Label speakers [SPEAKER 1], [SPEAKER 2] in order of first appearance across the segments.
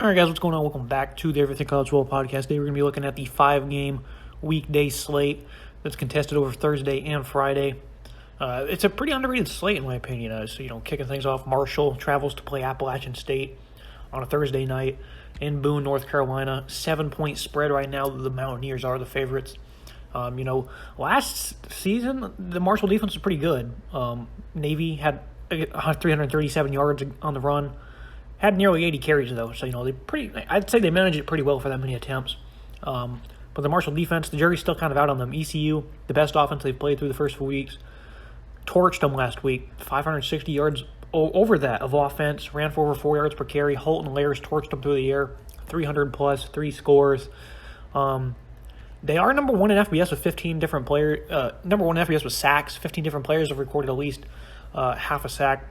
[SPEAKER 1] All right, guys, what's going on? Welcome back to the Everything College Football Podcast. Today we're going to be looking at the 5-game weekday slate that's contested over Thursday and Friday. It's a pretty underrated slate, in my opinion. Kicking things off, Marshall travels to play Appalachian State on a Thursday night in Boone, North Carolina. 7-point spread right now. The Mountaineers are the favorites. Last season, the Marshall defense was pretty good. Navy had 337 yards on the run. Had nearly 80 carries, though, so, I'd say they managed it pretty well for that many attempts. But the Marshall defense, the jury's still kind of out on them. ECU, the best offense they've played through the first 4 weeks, torched them last week. 560 yards over that of offense, ran for over 4 yards per carry. Holt and Layers torched them through the air, 300-plus, 3 scores. They are number one in FBS with 15 different players. Number one in FBS with sacks. 15 different players have recorded at least half a sack.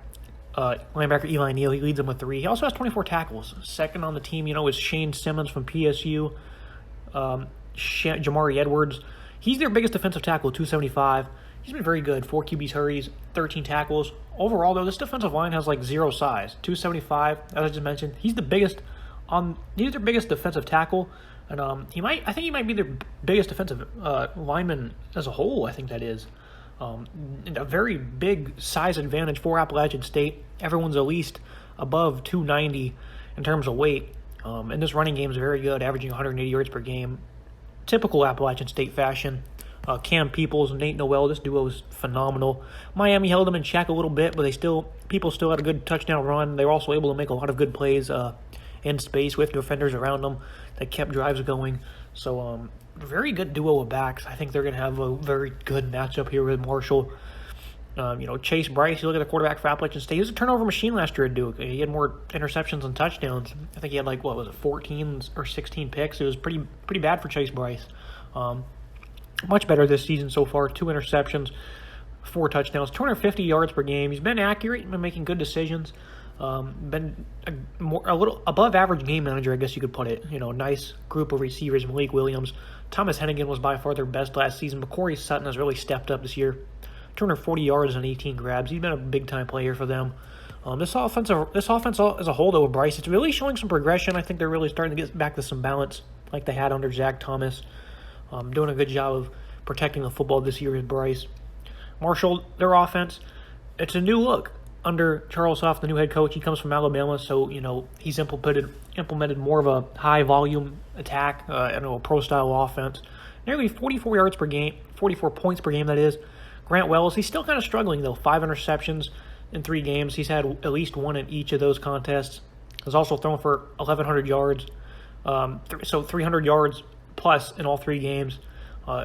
[SPEAKER 1] Linebacker Eli Neal, he leads them with 3. He also has 24 tackles. Second on the team, is Shane Simmons from PSU. Jamari Edwards, he's their biggest defensive tackle, 275. He's been very good. 4 QBs hurries, 13 tackles. Overall, though, this defensive line has like 0 size. 275, as I just mentioned. He's their biggest defensive tackle. And I think he might be their biggest defensive lineman as a whole, I think that is. A very big size advantage for Appalachian State. Everyone's at least above 290 in terms of weight. And this running game is very good, averaging 180 yards per game. Typical Appalachian State fashion. Cam Peoples and Nate Noel, this duo is phenomenal. Miami held them in check a little bit, but Peoples still had a good touchdown run. They were also able to make a lot of good plays in space with defenders around them that kept drives going. So, very good duo of backs. I think they're going to have a very good matchup here with Marshall. Chase Bryce, you look at the quarterback for Appalachian State. He was a turnover machine last year at Duke. He had more interceptions than touchdowns. I think he had 14 or 16 picks. It was pretty bad for Chase Bryce. Much better this season so far. 2 interceptions, 4 touchdowns, 250 yards per game. He's been accurate, been making good decisions. Been a little above average game manager, I guess you could put it. Nice group of receivers. Malik Williams, Thomas Hennigan was by far their best last season, but Corey Sutton has really stepped up this year. 240 yards and 18 grabs. He's been a big time player for them. This offense as a whole, though, with Bryce, it's really showing some progression. I think they're really starting to get back to some balance, like they had under Zach Thomas. Doing a good job of protecting the football this year with Bryce. Marshall, their offense, it's a new look. Under Charles Huff, the new head coach, he comes from Alabama, so he's implemented more of a high volume attack, a pro style offense. Nearly 44 yards per game, 44 points per game. That is. Grant Wells, he's still kind of struggling though. 5 interceptions in 3 games. He's had at least 1 in each of those contests. He's also thrown for 1,100 yards, so 300 yards plus in all 3 games.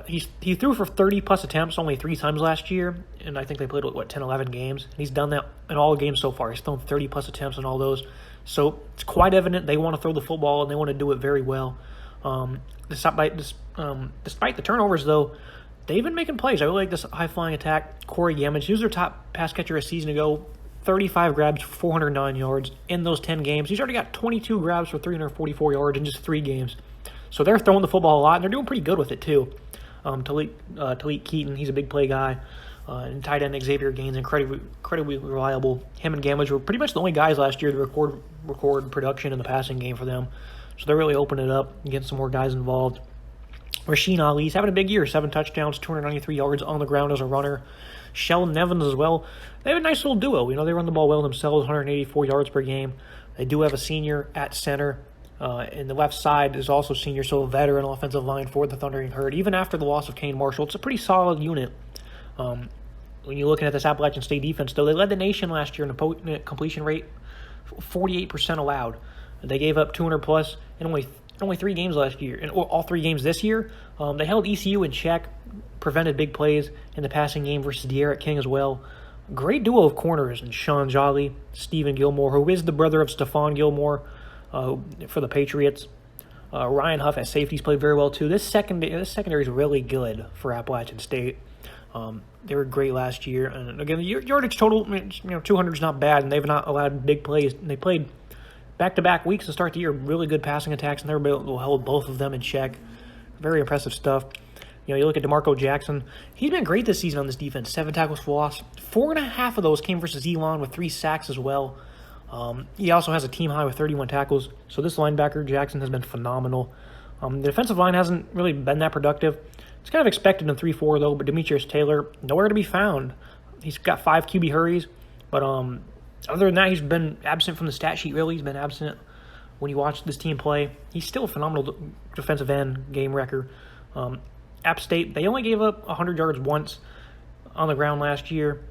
[SPEAKER 1] He threw for 30-plus attempts only 3 times last year, and I think they played, 10, 11 games. And he's done that in all the games so far. He's thrown 30-plus attempts in all those. So it's quite evident they want to throw the football, and they want to do it very well. Despite the turnovers, though, they've been making plays. I really like this high-flying attack. Corey Gamage, he was their top pass catcher a season ago. 35 grabs for 409 yards in those 10 games. He's already got 22 grabs for 344 yards in just 3 games. So they're throwing the football a lot, and they're doing pretty good with it, too. Talik Keaton, he's a big play guy. And tight end Xavier Gaines, incredibly reliable. Him and Gamage were pretty much the only guys last year to record production in the passing game for them. So they're really opening it up and getting some more guys involved. Rasheen Ali, he's having a big year. 7 touchdowns, 293 yards on the ground as a runner. Sheldon Evans as well. They have a nice little duo. They run the ball well themselves, 184 yards per game. They do have a senior at center. And the left side is also senior, so a veteran offensive line for the Thundering Herd. Even after the loss of Kane Marshall, it's a pretty solid unit. When you're looking at this Appalachian State defense, though, they led the nation last year in a completion rate, 48% allowed. They gave up 200-plus in only 3 games last year, and all 3 games this year. They held ECU in check, prevented big plays in the passing game versus De'Aaron King as well. Great duo of corners, and Sean Jolly, Stephen Gilmore, who is the brother of Stephon Gilmore for the Patriots. Ryan Huff at safeties played very well too. This secondary is really good for Appalachian State. They were great last year, and again, the yardage total, 200 is not bad, and they've not allowed big plays. And they played back-to-back weeks to start the year, really good passing attacks, and they were able to hold both of them in check. Very impressive stuff. You look at DeMarco Jackson. He's been great this season on this defense. 7 tackles for loss. 4.5 of those came versus Elon with 3 sacks as well. He also has a team high with 31 tackles. So this linebacker, Jackson, has been phenomenal. The defensive line hasn't really been that productive. It's kind of expected in 3-4, though, but Demetrius Taylor, nowhere to be found. He's got 5 QB hurries, but other than that, he's been absent from the stat sheet, really. He's been absent when you watch this team play. He's still a phenomenal defensive end game wrecker. App State, they only gave up 100 yards once on the ground last year.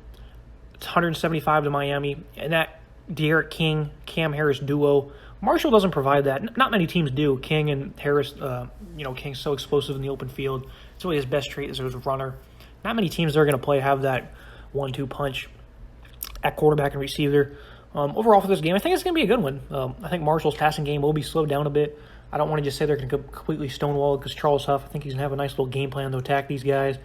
[SPEAKER 1] It's 175 to Miami, and that De'Aaron King, Cam Harris duo, Marshall doesn't provide that. Not many teams do. King and Harris, King's so explosive in the open field. It's really his best trait as a runner. Not many teams that are going to play have that 1-2 punch at quarterback and receiver. Overall for this game, I think it's going to be a good one. I think Marshall's passing game will be slowed down a bit. I don't want to just say they're going to completely stonewall because Charles Huff, I think he's going to have a nice little game plan to attack these guys.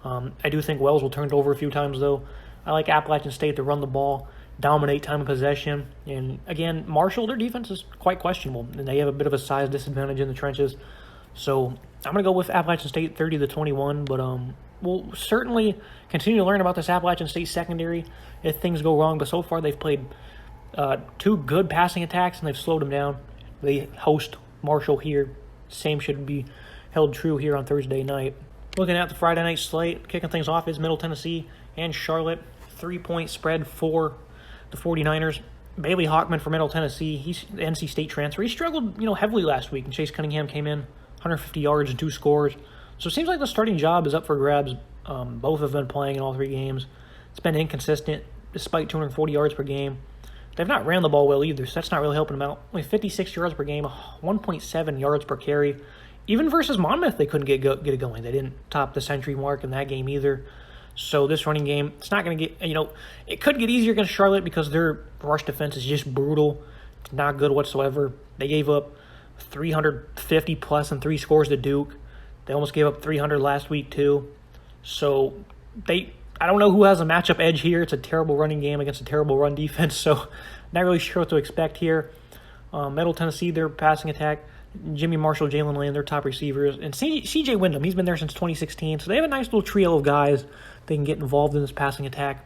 [SPEAKER 1] I do think Wells will turn it over a few times, though. I like Appalachian State to run the ball, dominate time of possession. And, again, Marshall, their defense is quite questionable, and they have a bit of a size disadvantage in the trenches. So I'm going to go with Appalachian State 30-21, but we'll certainly continue to learn about this Appalachian State secondary if things go wrong. But so far they've played 2 good passing attacks, and they've slowed them down. They host Marshall here. Same should be held true here on Thursday night. Looking at the Friday night slate, kicking things off is Middle Tennessee and Charlotte. 3-point spread for the 49ers. Bailey Hawkman for Middle Tennessee. He's the NC State transfer. He struggled, heavily last week, and Chase Cunningham came in 150 yards and 2 scores. So it seems like the starting job is up for grabs. Both have been playing in all 3 games. It's been inconsistent despite 240 yards per game. They've not ran the ball well either, so that's not really helping them out. Only 56 yards per game, 1.7 yards per carry. Even versus Monmouth, they couldn't get it going. They didn't top the century mark in that game either. So this running game, it's not going to get, it could get easier against Charlotte because their rush defense is just brutal. It's not good whatsoever. They gave up 350-plus and 3 scores to Duke. They almost gave up 300 last week, too. So I don't know who has a matchup edge here. It's a terrible running game against a terrible run defense, so not really sure what to expect here. Middle Tennessee, their passing attack, Jimmy Marshall, Jalen Lane, their top receivers, and C.J. Wyndham, he's been there since 2016, so they have a nice little trio of guys they can get involved in this passing attack.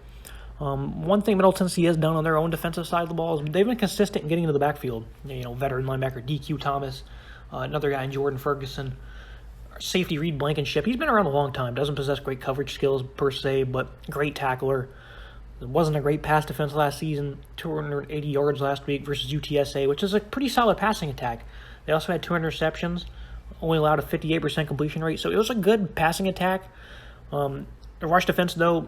[SPEAKER 1] One thing Middle Tennessee has done on their own defensive side of the ball is they've been consistent in getting into the backfield. Veteran linebacker DQ Thomas, another guy in Jordan Ferguson, safety Reed Blankenship. He's been around a long time, doesn't possess great coverage skills per se, but great tackler. It wasn't a great pass defense last season, 280 yards last week versus UTSA, which is a pretty solid passing attack. They also had 2 interceptions, only allowed a 58% completion rate, so it was a good passing attack. The rush defense, though,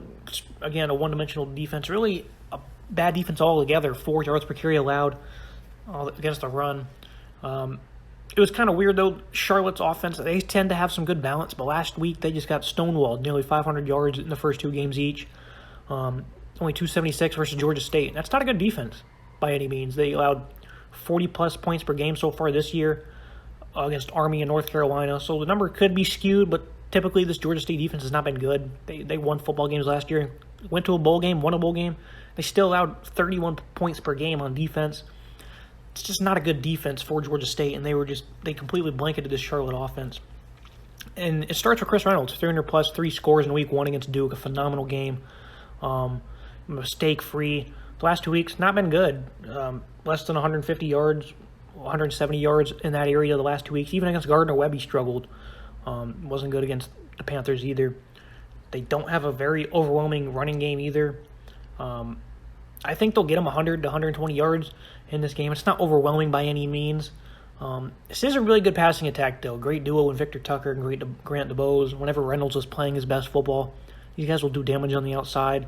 [SPEAKER 1] again, a one-dimensional defense, really a bad defense altogether, 4 yards per carry allowed against the run. It was kind of weird, though. Charlotte's offense, they tend to have some good balance, but last week they just got stonewalled, nearly 500 yards in the first 2 games each. Only 276 versus Georgia State. That's not a good defense by any means. They allowed 40-plus points per game so far this year against Army and North Carolina, so the number could be skewed, but typically this Georgia State defense has not been good. They won football games last year, went to a bowl game, won a bowl game. They still allowed 31 points per game on defense. It's just not a good defense for Georgia State, and they completely blanketed this Charlotte offense. And it starts with Chris Reynolds, 300-plus, 3 scores in week 1 against Duke, a phenomenal game. Mistake-free. The last 2 weeks, not been good. Less than 150 yards, 170 yards in that area the last 2 weeks. Even against Gardner-Webb, he struggled. Wasn't good against the Panthers either. They don't have a very overwhelming running game either. I think they'll get him 100 to 120 yards in this game. It's not overwhelming by any means. This is a really good passing attack, though. Great duo with Victor Tucker and Grant DeBose. Whenever Reynolds is playing his best football, these guys will do damage on the outside.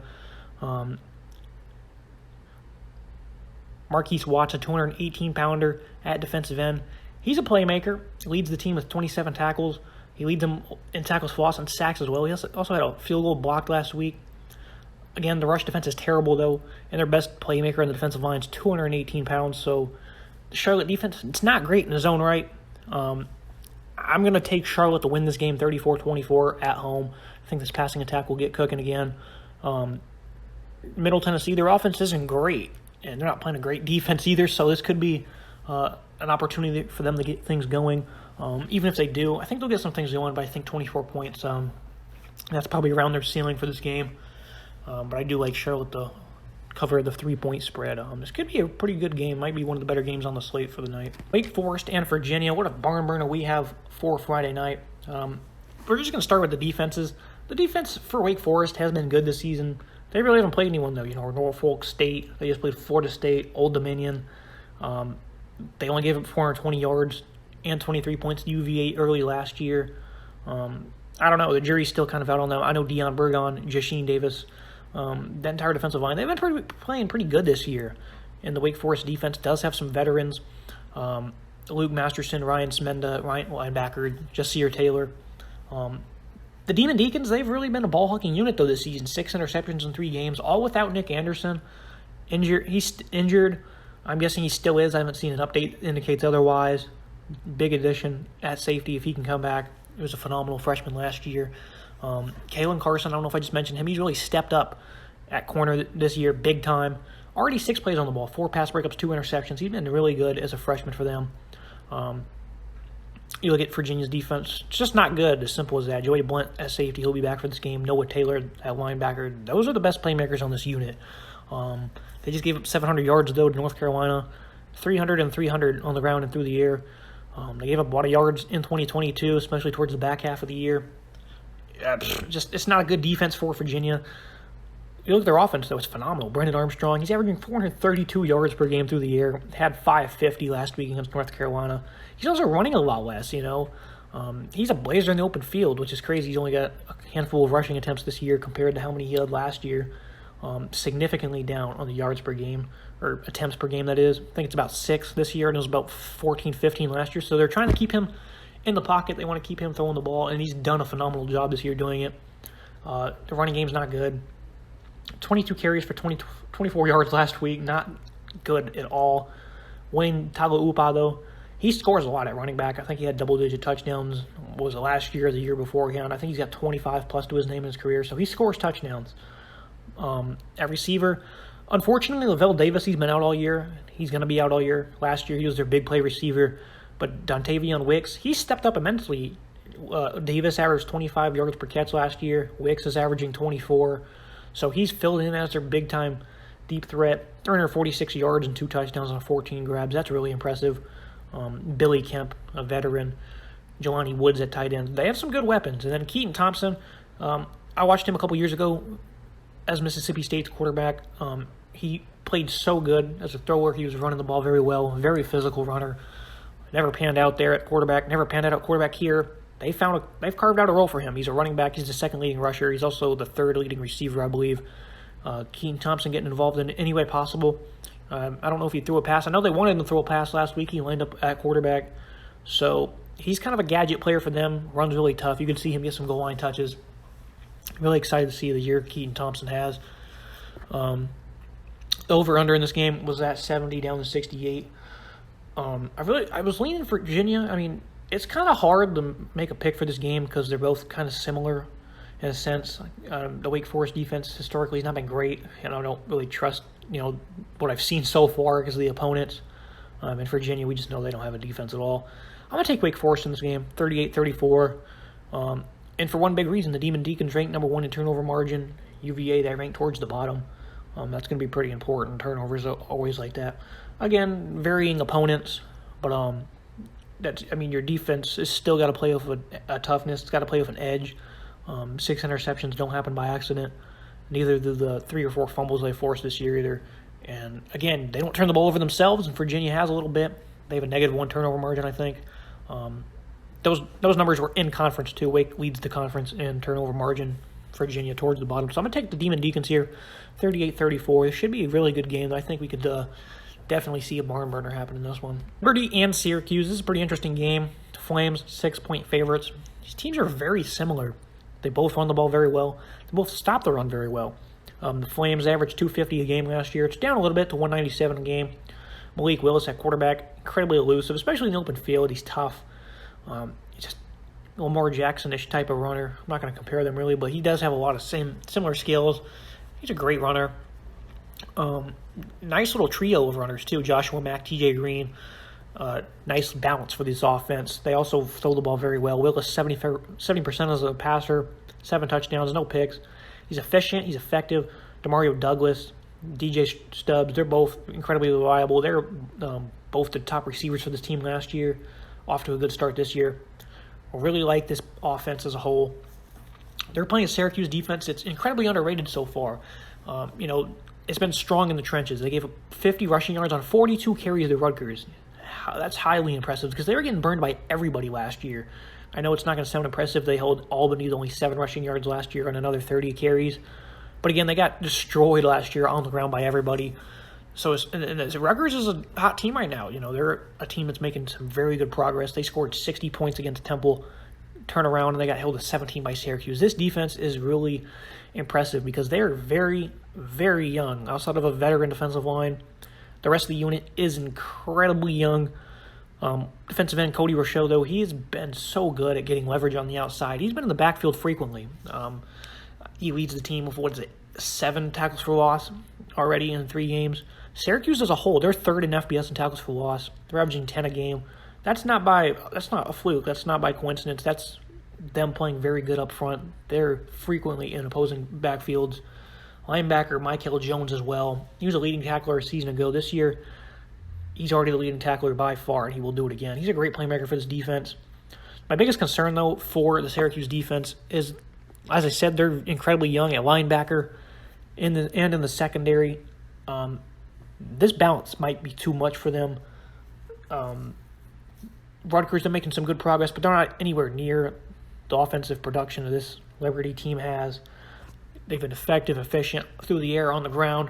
[SPEAKER 1] Marquise Watts, a 218-pounder at defensive end. He's a playmaker. He leads the team with 27 tackles. He leads them in tackles for loss and sacks as well. He also had a field goal blocked last week. Again, the rush defense is terrible, though, and their best playmaker on the defensive line is 218 pounds, so the Charlotte defense, it's not great in his own right. I'm going to take Charlotte to win this game 34-24 at home. I think this passing attack will get cooking again. Middle Tennessee, their offense isn't great, and they're not playing a great defense either, so this could be an opportunity for them to get things going. Even if they do, I think they'll get some things going, but I think 24 points, that's probably around their ceiling for this game. But I do like Charlotte to cover the 3-point spread. This could be a pretty good game. Might be one of the better games on the slate for the night. Wake Forest and Virginia. What a barn burner we have for Friday night. We're just going to start with the defenses. The defense for Wake Forest has been good this season. They really haven't played anyone, though. Norfolk State. They just played Florida State, Old Dominion. They only gave up 420 yards and 23 points to UVA early last year. I don't know. The jury's still kind of out on them. I know Deion Burgon, Jasheen Davis, that entire defensive line, they've been playing pretty good this year. And the Wake Forest defense does have some veterans. Luke Masterson, Ryan Smenda, linebacker, Jasir Taylor. The Demon Deacons, they've really been a ball-hawking unit, though, this season. 6 interceptions in 3 games, all without Nick Anderson. He's injured. I'm guessing he still is. I haven't seen an update that indicates otherwise. Big addition at safety if he can come back. He was a phenomenal freshman last year. Kalen Carson, I don't know if I just mentioned him. He's really stepped up at corner this year, big time. Already 6 plays on the ball, 4 pass breakups, 2 interceptions. He's been really good as a freshman for them. You look at Virginia's defense, it's just not good, as simple as that. Joey Blunt at safety, he'll be back for this game. Noah Taylor at linebacker. Those are the best playmakers on this unit. They just gave up 700 yards, though, to North Carolina. 300 and 300 on the ground and through the air. They gave up a lot of yards in 2022, especially towards the back half of the year. It's not a good defense for Virginia. You look at their offense, though, it's phenomenal. Brendan Armstrong, he's averaging 432 yards per game through the air. Had 550 last week against North Carolina. He's also running a lot less, He's a blazer in the open field, which is crazy. He's only got a handful of rushing attempts this year compared to how many he had last year. Significantly down on the yards per game, or attempts per game, that is. I think it's about 6 this year, and it was about 14, 15 last year. So they're trying to keep him in the pocket. They want to keep him throwing the ball, and he's done a phenomenal job this year doing it. The running game's not good. 22 carries for 24 yards last week, not good at all. Wayne Tagovailoa, though, he scores a lot at running back. I think he had double-digit touchdowns. Was it last year or the year before? I think he's got 25-plus to his name in his career, so he scores touchdowns. At receiver, unfortunately, Lavelle Davis, he's been out all year. He's going to be out all year. Last year, he was their big play receiver. But Dontavion Wicks, he stepped up immensely. Davis averaged 25 yards per catch last year. Wicks is averaging 24. So he's filled in as their big-time deep threat. 346 yards and 2 touchdowns on 14 grabs. That's really impressive. Billy Kemp, a veteran. Jelani Woods at tight end. They have some good weapons. And then Keaton Thompson, I watched him a couple years ago as Mississippi State's quarterback. He played so good as a thrower. He was running the ball very well. Very physical runner. Never panned out there at quarterback. Never panned out at quarterback here. They've carved out a role for him. He's a running back. He's the 2nd leading rusher. He's also the 3rd leading receiver, I believe. Keaton Thompson getting involved in any way possible. I don't know if he threw a pass. I know they wanted him to throw a pass last week. He lined up at quarterback. So he's kind of a gadget player for them. Runs really tough. You can see him get some goal line touches. Really excited to see the year Keaton Thompson has. The over-under in this game was at 70 down to 68. I was leaning for Virginia. I mean, it's kind of hard to make a pick for this game because they're both kind of similar in a sense. The Wake Forest defense historically has not been great, and I don't really trust what I've seen so far because of the opponents. In Virginia, we just know they don't have a defense at all. I'm going to take Wake Forest in this game, 38-34. And for one big reason, the Demon Deacons ranked number 1 in turnover margin. UVA, they ranked towards the bottom. That's going to be pretty important. Turnovers are always like that. Again, varying opponents, but your defense is still got to play with a toughness. It's got to play with an edge. 6 interceptions don't happen by accident. Neither do the 3 or 4 fumbles they forced this year either. And again, they don't turn the ball over themselves, and Virginia has a little bit. They have a -1 turnover margin, I think. Those numbers were in conference too. Wake leads the conference in turnover margin. Virginia towards the bottom. So I'm going to take the Demon Deacons here, 38-34. This should be a really good game. I think we could definitely see a barn burner happen in this one. Liberty and Syracuse. This is a pretty interesting game. Flames, 6-point favorites. These teams are very similar. They both run the ball very well. They both stop the run very well. The Flames averaged 250 a game last year. It's down a little bit to 197 a game. Malik Willis at quarterback, incredibly elusive, especially in the open field. He's tough. He's just a Lamar Jackson-ish type of runner. I'm not going to compare them really, but he does have a lot of similar skills. He's a great runner. Nice little trio of runners too. Joshua Mack, TJ Green. Nice balance for this offense. They also throw the ball very well. Willis, 70% as a passer, 7 touchdowns, no picks. He's efficient. He's effective. Demario Douglas, DJ Stubbs, they're both incredibly reliable. They're both the top receivers for this team last year, off to a good start this year. I really like this offense as a whole. They're playing a Syracuse defense that's incredibly underrated so far. It's been strong in the trenches. They gave up 50 rushing yards on 42 carries to Rutgers. That's highly impressive because they were getting burned by everybody last year. I know it's not going to sound impressive. They held Albany to only 7 rushing yards last year on another 30 carries. But again, they got destroyed last year on the ground by everybody. So Rutgers is a hot team right now. They're a team that's making some very good progress. They scored 60 points against Temple, turn around, and they got held to 17 by Syracuse. This defense is really impressive because they are very, very young. Outside of a veteran defensive line, the rest of the unit is incredibly young. Defensive end Cody Rochelle, though, he has been so good at getting leverage on the outside. He's been in the backfield frequently. He leads the team with, 7 tackles for loss already in 3 games. Syracuse as a whole, they're third in FBS in tackles for loss. They're averaging 10 a game. That's not a fluke. That's not by coincidence. That's them playing very good up front. They're frequently in opposing backfields. Linebacker Michael Jones as well. He was a leading tackler a season ago. This year, he's already the leading tackler by far, and he will do it again. He's a great playmaker for this defense. My biggest concern, though, for the Syracuse defense is, as I said, they're incredibly young at linebacker and in the secondary. This balance might be too much for them. Rutgers, they're making some good progress, but they're not anywhere near the offensive production of this Liberty team has. They've been effective, efficient through the air, on the ground.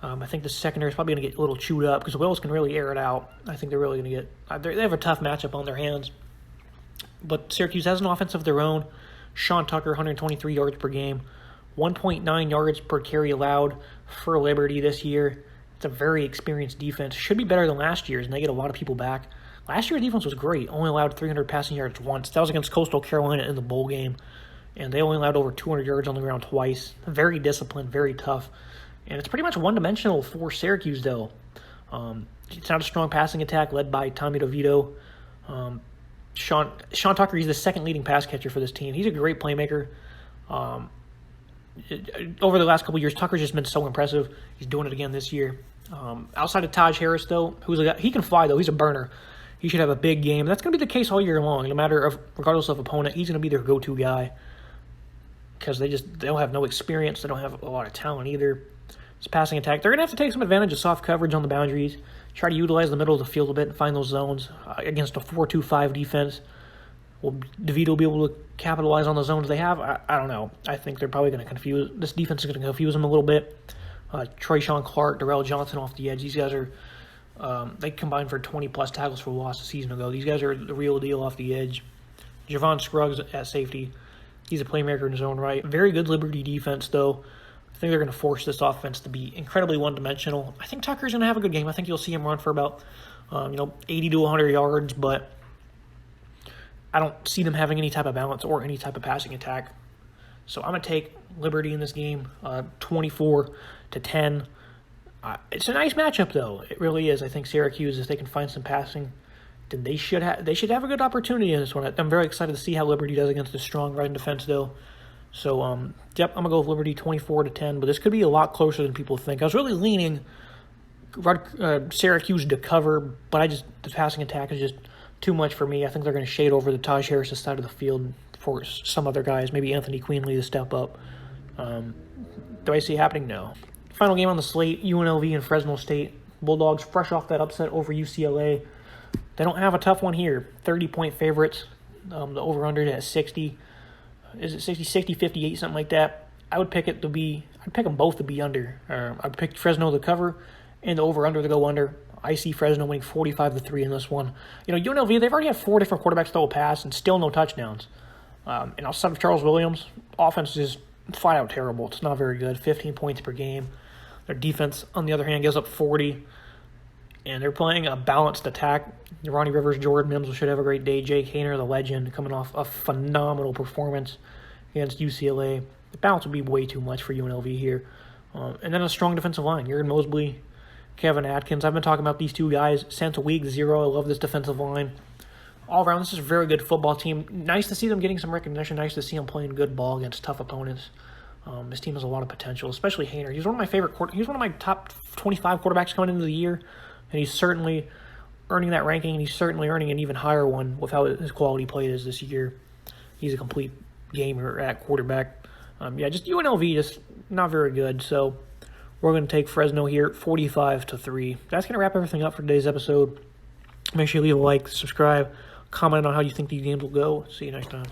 [SPEAKER 1] I think the secondary is probably going to get a little chewed up because Willis can really air it out. I think they're really going to get they have a tough matchup on their hands. But Syracuse has an offense of their own. Sean Tucker, 123 yards per game, 1.9 yards per carry allowed for Liberty this year. It's a very experienced defense. Should be better than last year's, and they get a lot of people back. Last year's defense was great. Only allowed 300 passing yards once. That was against Coastal Carolina in the bowl game. And they only allowed over 200 yards on the ground twice. Very disciplined, very tough. And it's pretty much one-dimensional for Syracuse, though. It's not a strong passing attack led by Tommy DeVito. Sean Tucker, he's the second leading pass catcher for this team. He's a great playmaker. Over the last couple of years, Tucker's just been so impressive. He's doing it again this year. Outside of Taj Harris, though, who's a guy, he can fly, though. He's a burner. He should have a big game. That's going to be the case all year long. Regardless of opponent, he's going to be their go-to guy because they don't have no experience. They don't have a lot of talent either. It's passing attack. They're going to have to take some advantage of soft coverage on the boundaries, try to utilize the middle of the field a bit and find those zones against a 4-2-5 defense. Will DeVito be able to capitalize on the zones they have? I don't know. I think they're probably going to confuse – this defense is going to confuse them a little bit. Trayshawn Clark, Darrell Johnson off the edge. These guys are they combined for 20-plus tackles for loss a season ago. These guys are the real deal off the edge. Javon Scruggs at safety. He's a playmaker in his own right. Very good Liberty defense, though. I think they're going to force this offense to be incredibly one-dimensional. I think Tucker's going to have a good game. I think you'll see him run for about 80 to 100 yards, but I don't see them having any type of balance or any type of passing attack. So I'm going to take Liberty in this game, 24-10. It's a nice matchup, though. It really is. I think Syracuse, if they can find some passing, then they should have a good opportunity in this one. I'm very excited to see how Liberty does against a strong run defense, though. So, I'm going to go with Liberty 24-10, but this could be a lot closer than people think. I was really leaning Syracuse to cover, but the passing attack is just too much for me. I think they're going to shade over the Taj Harris side of the field for some other guys, maybe Anthony Queenley to step up. Do I see it happening? No. Final game on the slate, UNLV and Fresno State. Bulldogs fresh off that upset over UCLA. They don't have a tough one here. 30-point favorites. The over-under at 60. Is it 60, 60, 58, something like that? I'd pick them both to be under. I'd pick Fresno to cover and the over-under to go under. I see Fresno winning 45-3 in this one. UNLV, they've already had 4 different quarterbacks throw a pass and still no touchdowns. And outside of Charles Williams, offense is flat out terrible. It's not very good. 15 points per game. Their defense, on the other hand, gives up 40. And they're playing a balanced attack. Ronnie Rivers, Jordan Mims should have a great day. Jake Haener, the legend, coming off a phenomenal performance against UCLA. The balance would be way too much for UNLV here. And then a strong defensive line. Jurgen Mosley, Kevin Atkins. I've been talking about these two guys since week 0. I love this defensive line. All around, this is a very good football team. Nice to see them getting some recognition. Nice to see them playing good ball against tough opponents. This team has a lot of potential, especially Haener. He's one of my favorite. He's one of my top 25 quarterbacks coming into the year, and he's certainly earning that ranking, and he's certainly earning an even higher one with how his quality play is this year. He's a complete gamer at quarterback. Just UNLV, just not very good. So we're going to take Fresno here, 45-3. That's going to wrap everything up for today's episode. Make sure you leave a like, subscribe, comment on how you think these games will go. See you next time.